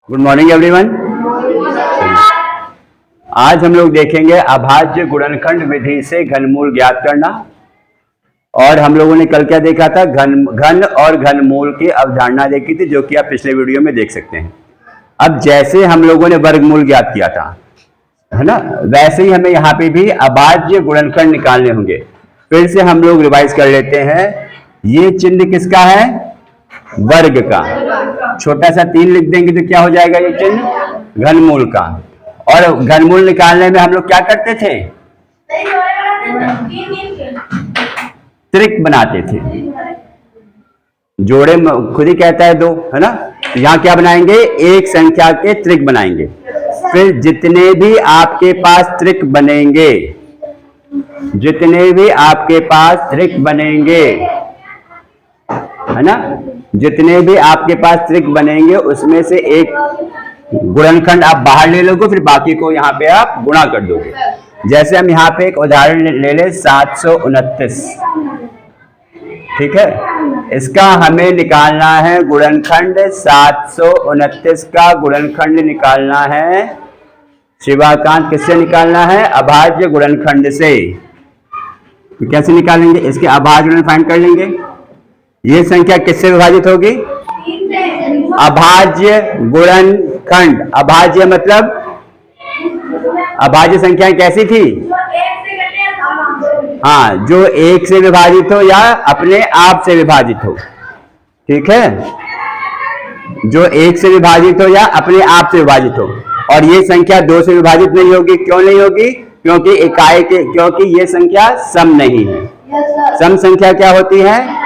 Good morning everyone. आज हम लोग देखेंगे अभाज्य गुणनखंड विधि से घनमूल ज्ञात करना। और हम लोगों ने कल क्या देखा था, घन और घनमूल की अवधारणा देखी थी, जो कि आप पिछले वीडियो में देख सकते हैं। अब जैसे हम लोगों ने वर्गमूल ज्ञात किया था, है ना, वैसे ही हमें यहाँ पे भी अभाज्य गुणनखंड निकालने होंगे। फिर से हम लोग रिवाइज कर लेते हैं। ये चिन्ह किसका है? वर्ग का। छोटा सा 3 लिख देंगे तो क्या हो जाएगा? ये चिन्ह घनमूल का। और घनमूल निकालने में हम लोग क्या करते थे? त्रिक बनाते थे। जोड़े खुद ही कहता है 2, है ना। यहाँ क्या बनाएंगे? एक संख्या के त्रिक बनाएंगे। फिर जितने भी आपके पास त्रिक बनेंगे, जितने भी आपके पास त्रिक बनेंगे, है ना, जितने भी आपके पास त्रिक बनेंगे उसमें से एक गुणनखंड आप बाहर ले लोगे, फिर बाकी को यहाँ पे आप गुणा कर दोगे। जैसे हम यहाँ पे एक उदाहरण ले ले 729, ठीक है। इसका हमें निकालना है गुणनखंड। 729 का गुणनखंड निकालना है शिवाकांत। किससे निकालना है? अभाज्य गुणनखंड से। तो कैसे निकालेंगे? इसके अभाज्य गुणन फाइंड कर लेंगे। ये संख्या किससे विभाजित होगी? अभाज्य गुणनखंड। अभाज्य मतलब अभाज्य संख्या कैसी थी? हाँ, जो 1 से विभाजित हो या अपने आप से विभाजित हो, ठीक है। जो 1 से विभाजित हो या अपने आप से विभाजित हो। और ये संख्या 2 से विभाजित नहीं होगी। क्यों नहीं होगी? क्योंकि ये संख्या सम नहीं है। सम संख्या क्या होती है?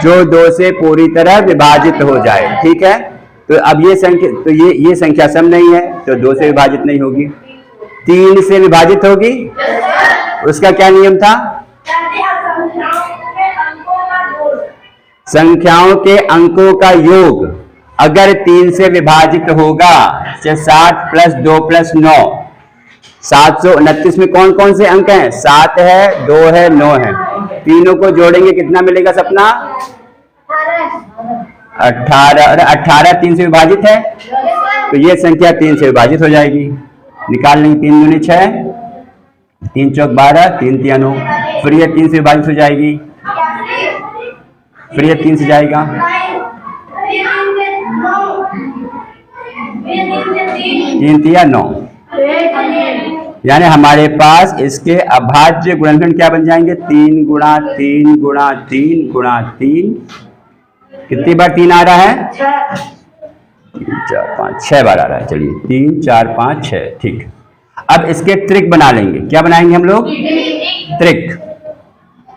जो 2 से पूरी तरह विभाजित हो जाए, ठीक है। तो अब ये संख्या, तो ये संख्या सम नहीं है, तो 2 से विभाजित नहीं होगी। 3 से विभाजित होगी। उसका क्या नियम था? संख्याओं के अंकों का योग अगर 3 से विभाजित होगा, 7 + 2 + 9, 729 में कौन कौन से अंक हैं? 7 है, 2 है, 9 है। तीनों को जोड़ेंगे कितना मिलेगा सपना? 18। और 18 3 से विभाजित है, तो ये संख्या 3 से विभाजित हो जाएगी। निकाल लेंगे। 3 दूनी 6, 3 चौक 12, 3 तिया 9। फिर ये 3 से विभाजित हो जाएगी। फिर ये 3 से जाएगा, 3 तिया 9। यानी हमारे पास इसके अभाज्य गुणनखंड क्या बन जाएंगे? 3 × 3 × 3 × 3। कितनी बार 3 आ रहा है? 3 4 5 6 बार आ रहा है। चलिए 3 4 5 6, ठीक। अब इसके त्रिक बना लेंगे। क्या बनाएंगे हम लोग? त्रिक।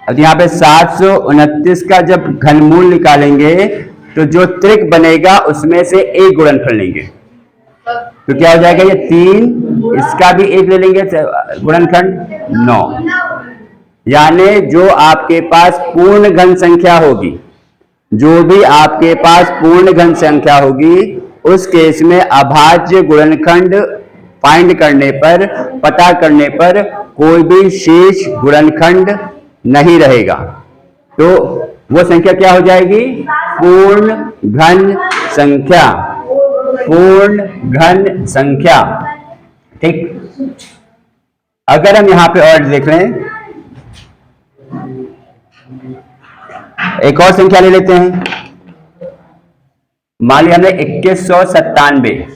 अब यहाँ पे 729 का जब घनमूल निकालेंगे तो जो त्रिक बनेगा उसमें से एक गुणनखंड लेंगे। तो क्या हो जाएगा? ये 3, इसका भी 1 ले लेंगे गुणनखंड 9। यानी जो आपके पास पूर्ण घन संख्या होगी, जो भी आपके पास पूर्ण घन संख्या होगी, उस केस में अभाज्य गुणनखंड फाइंड करने पर, पता करने पर कोई भी शेष गुणनखंड नहीं रहेगा। तो वो संख्या क्या हो जाएगी? पूर्ण घन संख्या। पूर्ण घन संख्या, ठीक। अगर हम यहां पे और देख लें, एक और संख्या ले लेते हैं। मान लिया हमने 2197।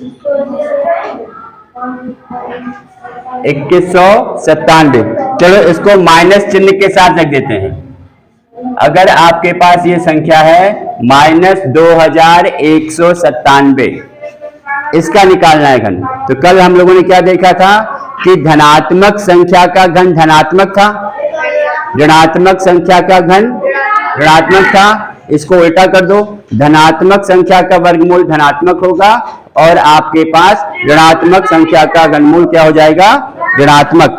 2197। चलो इसको माइनस चिन्ह के साथ रख देते हैं। अगर आपके पास ये संख्या है -2197, इसका निकालना है घन। तो कल हम लोगों ने क्या देखा था कि धनात्मक संख्या का घन धनात्मक था, ऋणात्मक संख्या का घन ऋणात्मक था। इसको उल्टा कर दो, धनात्मक संख्या का वर्गमूल धनात्मक होगा और आपके पास ऋणात्मक संख्या का घनमूल क्या हो जाएगा? ऋणात्मक।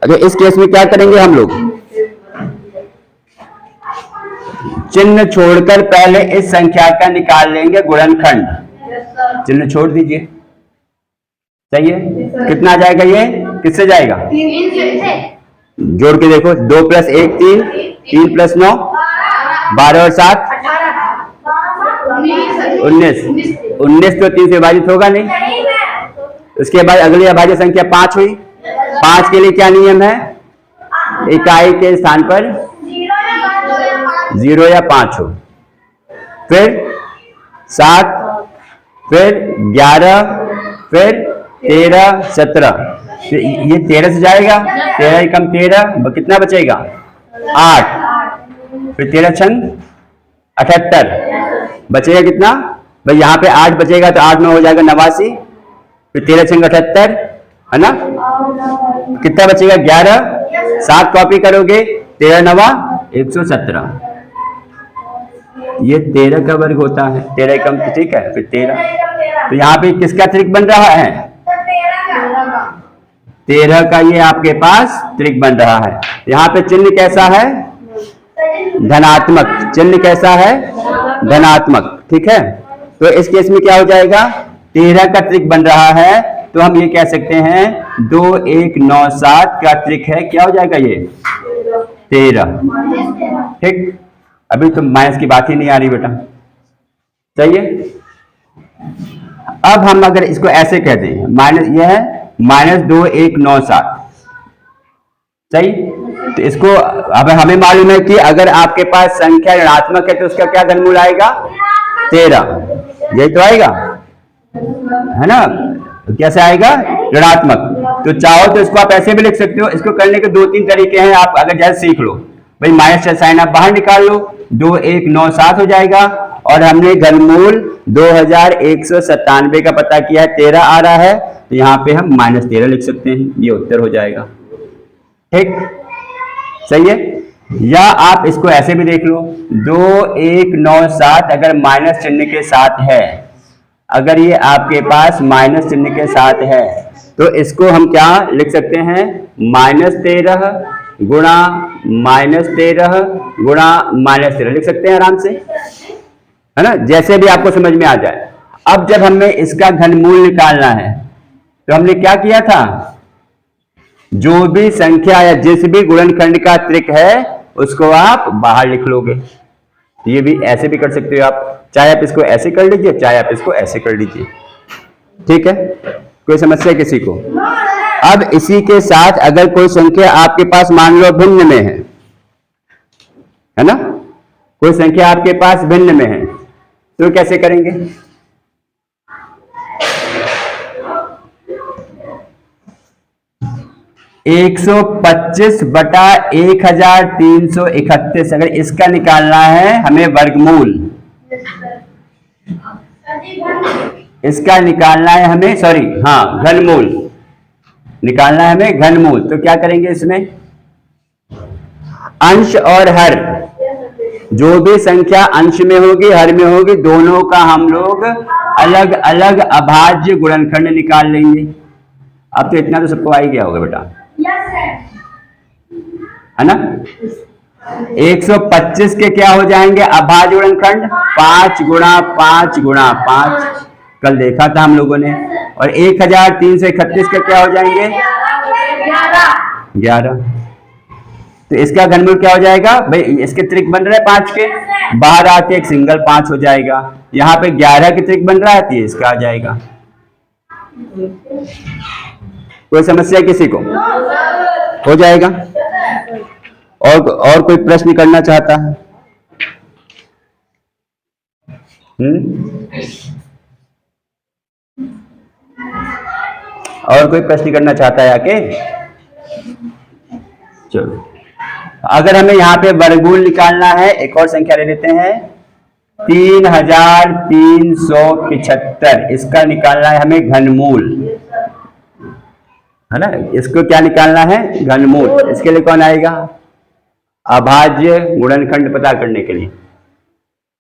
तो इस केस में क्या करेंगे हम लोग? चिन्ह छोड़कर पहले इस संख्या का निकाल लेंगे गुणनखंड। चिन्ह छोड़ दीजिए, सही है। कितना आ जाएगा? ये किससे जाएगा? 3 से। जोड़ के देखो, 2 + 1 3, 3 + 9 12 और 7 18। 19। 19 तो 3 से विभाजित होगा नहीं। उसके बाद अगली अभाज्य संख्या 5 हुई। 5 के लिए क्या नियम है? इकाई के स्थान पर 0 या 5 हो। फिर 7, फिर 11, फिर 13, 17। ये 13 से जाएगा, 13 कम 13, कितना बचेगा? 8। फिर 13 छंग 78, बचेगा कितना भाई? यहाँ पे 8 बचेगा तो 8 में हो जाएगा 89। फिर 13 छंग 78, है ना? कितना बचेगा? 11। 7 कॉपी करोगे, 13 9 117। ये 13 का वर्ग होता है। 13 कम, ठीक है। फिर 13, तो यहाँ पे किसका त्रिक बन रहा है? 13 का ये आपके पास त्रिक बन रहा है। यहाँ पे चिन्ह कैसा है? धनात्मक। चिन्ह कैसा है? धनात्मक, ठीक है। तो इस केस में क्या हो जाएगा? 13 का त्रिक बन रहा है, तो हम ये कह सकते हैं 2 1 9 7 का त्रिक है। क्या हो जाएगा ये? 13, ठीक। अभी तो माइनस की बात ही नहीं आ रही बेटा, सही है। अब हम अगर इसको ऐसे कह दें, माइनस ये है -2 1 9 7, सही। तो इसको अब हमें मालूम है कि अगर आपके पास संख्या ऋणात्मक है तो उसका क्या घनमूल आएगा? 13। यही तो आएगा, है ना? तो कैसे आएगा? ऋणात्मक। तो चाहो तो इसको आप ऐसे भी लिख सकते हो। इसको करने के 2-3 तरीके हैं, आप अगर जैसे सीख लो भाई, माइनस का साइन आप बाहर निकाल लो, 2 1 9 7 हो जाएगा। और हमने घनमूल 2197 का पता किया है, 13 आ रहा है, तो यहाँ पे हम -13 लिख सकते हैं। ये उत्तर हो जाएगा, ठीक, सही है। या आप इसको ऐसे भी देख लो, 2 1 9 7 अगर माइनस चिन्ह के साथ है, अगर ये आपके पास माइनस चिन्ह के साथ है, तो इसको हम क्या लिख सकते हैं? -13 गुणा -13 गुणा -13 लिख सकते हैं आराम से, है ना? जैसे भी आपको समझ में आ जाए। अब जब हमें इसका घनमूल निकालना है, तो हमने क्या किया था? जो भी संख्या या जिस भी गुणनखंड का त्रिक है उसको आप बाहर लिख लोगे। ये भी ऐसे भी कर सकते हो आप, चाहे आप इसको ऐसे कर लीजिए, चाहे आप इसको ऐसे कर लीजिए, ठीक है। कोई समस्या किसी को? अब इसी के साथ अगर कोई संख्या आपके पास मान लो भिन्न में है ना, कोई संख्या आपके पास भिन्न में है, तो कैसे करेंगे? एक 125/1331 अगर इसका निकालना है हमें वर्गमूल, इसका निकालना है हमें, सॉरी हाँ, घनमूल निकालना है हमें, घनमूल। तो क्या करेंगे? इसमें अंश और हर, जो भी संख्या अंश में होगी हर में होगी, दोनों का हम लोग अलग अलग अभाज्य गुणनखंड निकाल लेंगे। अब तो इतना तो सबको आ ही गया होगा बेटा, है ना? 125 के क्या हो जाएंगे अभाज्य गुणनखंड? 5 गुणा 5 गुणा 5, कल देखा था हम लोगों ने। और 1331 के क्या हो जाएंगे? 11। तो इसका घनमूल क्या हो जाएगा भाई? इसके त्रिक बन रहा है 5 के, बाहर आके एक सिंगल 5 हो जाएगा। यहाँ पे 11 के त्रिक बन रहा है, तो इसका आ जाएगा। कोई समस्या किसी को? हो जाएगा। और कोई प्रश्न करना चाहता है? और कोई प्रश्न करना चाहता है आके? चलो, अगर हमें यहाँ पे वर्गमूल निकालना है, एक और संख्या ले लेते हैं, 3375, इसका निकालना है हमें घनमूल, है ना? इसको क्या निकालना है? घनमूल। इसके लिए कौन आएगा? अभाज्य गुणनखंड पता करने के लिए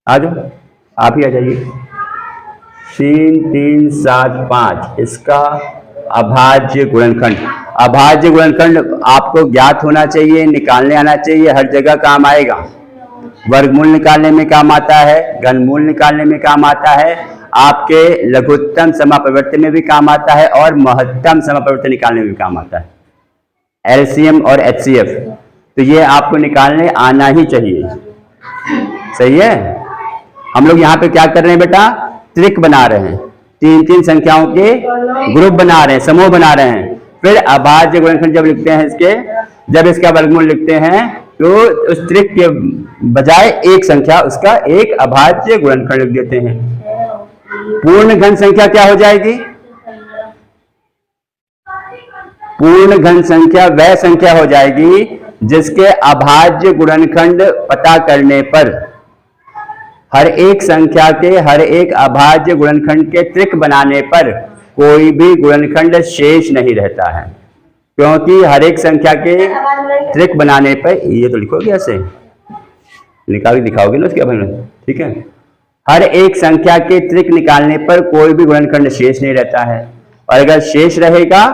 आ जाओ, आप ही आ जाइए। 3375 इसका अभाज्य गुणनखंड। अभाज्य गुणनखंड आपको ज्ञात होना चाहिए, निकालने आना चाहिए, हर जगह काम आएगा। वर्गमूल निकालने में काम आता है, घनमूल निकालने में काम आता है, आपके लघुत्तम समापवर्त में भी काम आता है, और महत्तम समापवर्त निकालने में भी काम आता है, एलसीएम और एचसीएफ। तो ये आपको निकालने आना ही चाहिए, सही है? हम लोग यहाँ पे क्या कर रहे हैं बेटा, त्रिक बना रहे हैं, तीन तीन संख्याओं के ग्रुप बना रहे हैं, समूह बना रहे हैं। फिर अभाज्य गुणनखंड जब लिखते हैं इसके, जब इसका वर्गमूल लिखते हैं तो उस त्रिक के बजाय एक संख्या, उसका एक अभाज्य गुणनखंड लिख देते हैं। पूर्ण घन संख्या क्या हो जाएगी? पूर्ण घन संख्या वह संख्या हो जाएगी जिसके अभाज्य गुणनखंड पता करने पर हर एक संख्या के हर एक अभाज्य गुणनखंड के त्रिक बनाने पर कोई भी गुणनखंड शेष नहीं रहता है, क्योंकि हर एक संख्या के त्रिक बनाने पर, ये तो लिखोगे ऐसे निकाल के दिखाओगे ना उसके बाद, ठीक है। हर एक संख्या के त्रिक निकालने पर कोई भी गुणनखंड शेष नहीं रहता है, और अगर शेष रहेगा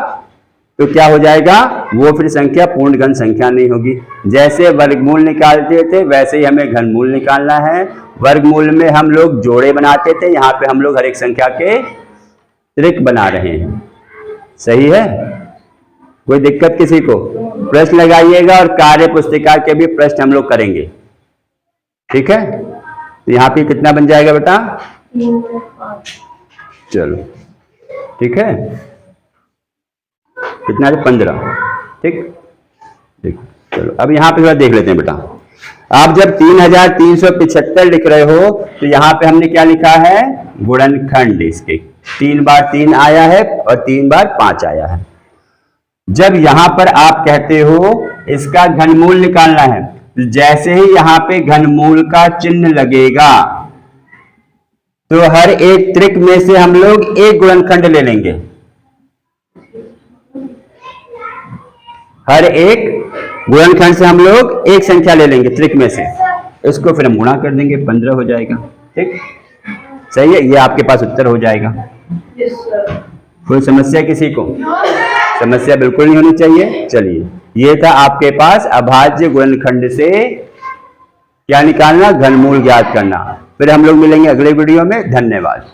तो क्या हो जाएगा, वो फिर संख्या पूर्ण घन संख्या नहीं होगी। जैसे वर्गमूल निकालते थे वैसे ही हमें घनमूल निकालना है। वर्गमूल में हम लोग जोड़े बनाते थे, यहाँ पे हम लोग हर एक संख्या के त्रिक बना रहे हैं। सही है? कोई दिक्कत किसी को? प्रश्न लगाइएगा और कार्य पुस्तिका के भी प्रश्न हम लोग करेंगे, ठीक है। तो यहाँ पे कितना बन जाएगा बेटा? चलो ठीक है, कितना है? 15, ठीक। देखो चलो अब यहाँ पे थोड़ा देख लेते हैं बेटा। आप जब 3375 लिख रहे हो तो यहाँ पे हमने क्या लिखा है? गुणनखंड। इसके 3 बार 3 आया है और 3 बार 5 आया है। जब यहां पर आप कहते हो इसका घनमूल निकालना है, तो जैसे ही यहां पे घनमूल का चिन्ह लगेगा तो हर एक त्रिक में से हम लोग एक गुणनखंड ले लेंगे। हर एक गुणनखंड से हम लोग एक संख्या ले लेंगे त्रिक में से, इसको फिर हम गुणा कर देंगे, 15 हो जाएगा, ठीक। सही है, ये आपके पास उत्तर हो जाएगा। कोई समस्या किसी को? समस्या बिल्कुल नहीं होनी चाहिए। चलिए, ये था आपके पास अभाज्य गुणनखंड से क्या निकालना, घनमूल ज्ञात करना। फिर हम लोग मिलेंगे अगले वीडियो में। धन्यवाद।